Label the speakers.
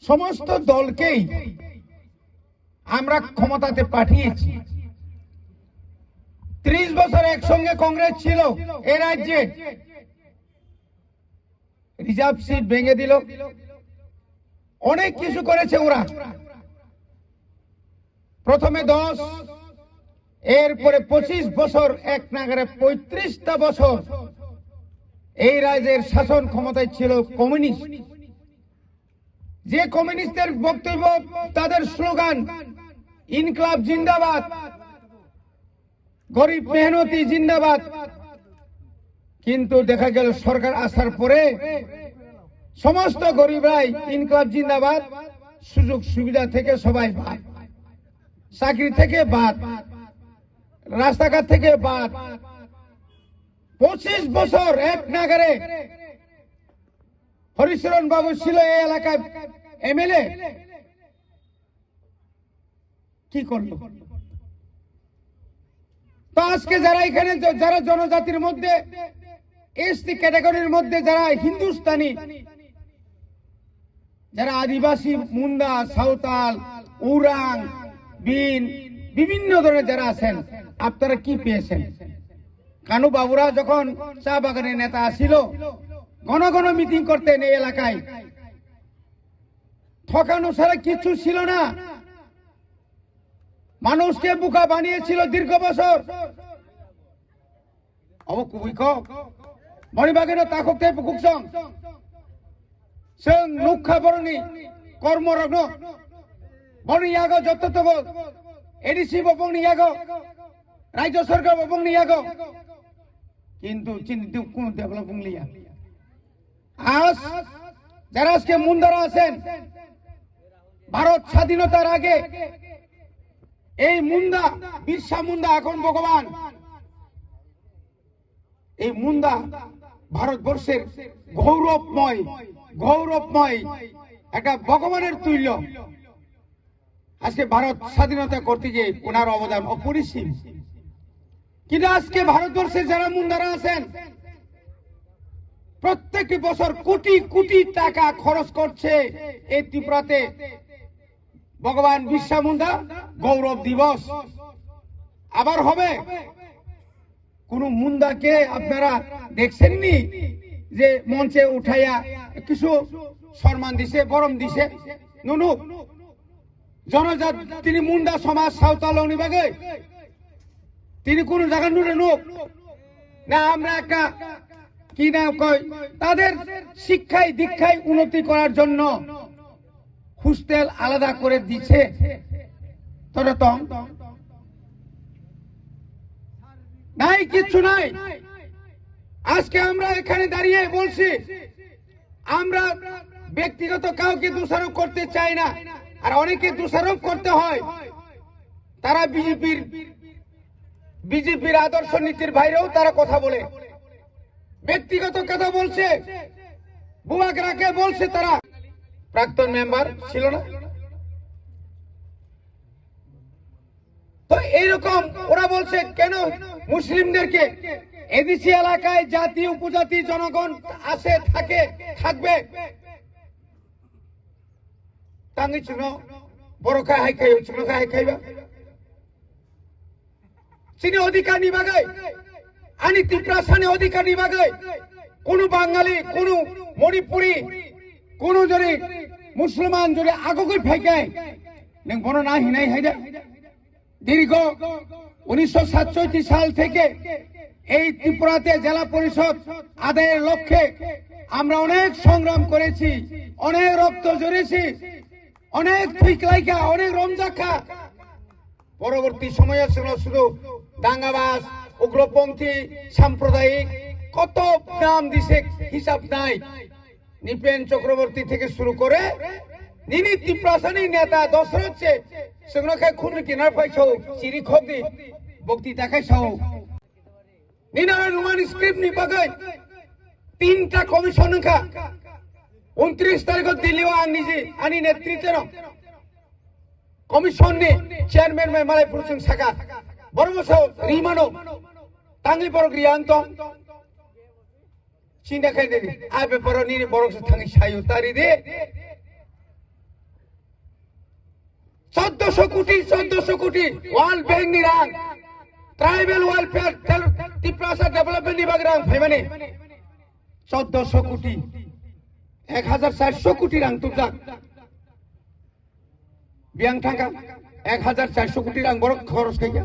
Speaker 1: সমস্ত দলকেই আমরা ক্ষমতাতে পাঠিয়েছি। 30 বছর একসঙ্গে কংগ্রেস ছিল এই রাজ্যে, রিজার্ভ সিট ভেঙে দিল, অনেক কিছু করেছে ওরা। প্রথমে 10, এরপরে 25 বছর, এক নাগারে 35টা বছর এই রাজ্যের শাসন ক্ষমতায় ছিল কমিউনিস্ট। যে কমিউনিস্টদের বক্তব্য, তাদের স্লোগান ইনকলাব জিন্দাবাদ, গরিব মেহনতি জিন্দাবাদ। কিন্তু দেখা গেল সরকার আসার পরে সমস্ত গরিবরাই ইনকলাব জিন্দাবাদ, সুযোগ সুবিধা থেকে সবাই বাদ, চাকরি থেকে বাদ, রাস্তাঘাট থেকে বাদ। 25 বছর এক নাগারে হরিচরণ বাবু ছিল এই এলাকায় এমএলএ, কি করলো? তো আজকে যারা এখানে, যারা জনজাতির মধ্যে, এসটি ক্যাটাগরির মধ্যে যারা হিন্দুস্তানি, যারা আদিবাসী, মুন্ডা, সাঁওতাল, উরাং, বিন, বিভিন্ন ধরনের যারা আছেন, আপনারা কি পেয়েছেন? কানু বাবুরা যখন চা বাগানের নেতা আসিল, ঘন ঘন মিটিং করতেন এই এলাকায়, ঠকানো ছাড়া কিছু ছিল না। মানুষকে বোকা বানিয়েছিল দীর্ঘ বছর। মণিবাগের তাকতে পুকুকসং जों नुखा बरनि कर्मरग्न बनियागो जततबो एडिसि बनियागो राज्य सरकार बनियागो किन्तु चिन्तित কোনো ডেভেলপিং লিয়া। আজ যারা আজকে মুন্দারা আছেন, ভারত স্বাধীনতার আগে এই মুন্দা, বিরসা মুন্ডা এখন ভগবান, এই মুন্ডা ভারতবর্ষের গৌরবময় গৌরবময় একটা ভগবানের তুল্য। আজকে ভারত স্বাধীনতা করতে গিয়ে ওনার অবদান অপরিসীম। কিন্তু আজকে ভারতবর্ষে যারা মুন্দারা আছেন, প্রত্যেকটি বছর কোটি কোটি টাকা খরচ করছে এই ত্রিপুরাতে ভগবান বিরসা মুন্ডা গৌরব দিবস। আবার হবে। কোন মুন্দাকে আপনারা দেখছেননি যে মঞ্চে উঠাইয়া কিছু সম্মান দিছে, গরম দিছে? নুনু জনজাত তিনি মুন্ডা সমাজ সাঁওতাল অনিবাগে তিনি কোন জায়গা নুরে নুক না। আমরা একটা কি না কয়, তাদের শিক্ষায় দীক্ষায় উন্নতি করার জন্য হোস্টেল আলাদা করে দিচ্ছে। তোরা তো নাই, কিচ্ছু নাই। আজকে আমরা এখানে দাঁড়িয়ে বলছি, আমরা ব্যক্তিগত কাউকে দোষারোপ করতে চাই না, আর অনেকে দোষারোপ করতে হয়। তারা বিজেপির আদর্শ নীতির বাইরেও তারা কথা বলে, ব্যক্তিগত কথা বলছে, বুয়াগরাকে বলছে। তারা প্রাক্তন মেম্বার ছিল না? তো এইরকম ওরা বলছে কেন মুসলিমদেরকে এদিসি এলাকায় জাতি উপজাতি জনগণ আছে, থাকবে তাঙ্গি চুনো বড় খাই হাই খাই চুনো খাই খাইবা চিনি অধিকার নিবাগে আনি ত্রিপুরা সানে অধিকার নিবাগে কোন বাঙালি, কোন মণিপুরি, কোন যদি মুসলমান যদি আগগই ফাইকায় নং বড় না হিনাই হাইদা। দীর্ঘ 1967 সাল থেকে এই ত্রিপুরাতে জেলা পরিষদ আদায়ের লক্ষ্যে আমরা অনেক সংগ্রাম করেছি, অনেক রক্ত ঝরেছি, অনেক থিকলাইকা, অনেক রমজাখা। পরবর্তী সময়ে ছিল শুধু দাঙ্গাবাজ, উগ্রপন্থী, সাম্প্রদায়িক, কত নাম দিছে হিসাব নাই। নিপেন চক্রবর্তী থেকে শুরু করে নিনি ত্রিপুরাসানি নেতা দশরথ সেগুলো খাই খুন কিনার পাইছো চিরি খবদি বক্তৃতা খাইছাও নিনারা নুমান স্ক্রিপ্ট নিপাগাই 3টা কমিশন খা 29 তারিখ দিল্লি নিজে আনি নেতৃত্বের কমিশন নে চেয়ারম্যান মে মালাই পুরুষং সাকা বরমসো রিমানো তাঙ্গি বড় রিয়ান্ত চিন্তা খাই দে আবে বড় নিনি বড় থাঙ্গি সায়ু তারি দে 1400 কোটি world bank ni rang tribal welfare Tripura development ni bag rang phaimani 1400 কোটি 1400 কোটি rang tujak biang thangka 1400 কোটি rang borok খরচ খাইয়া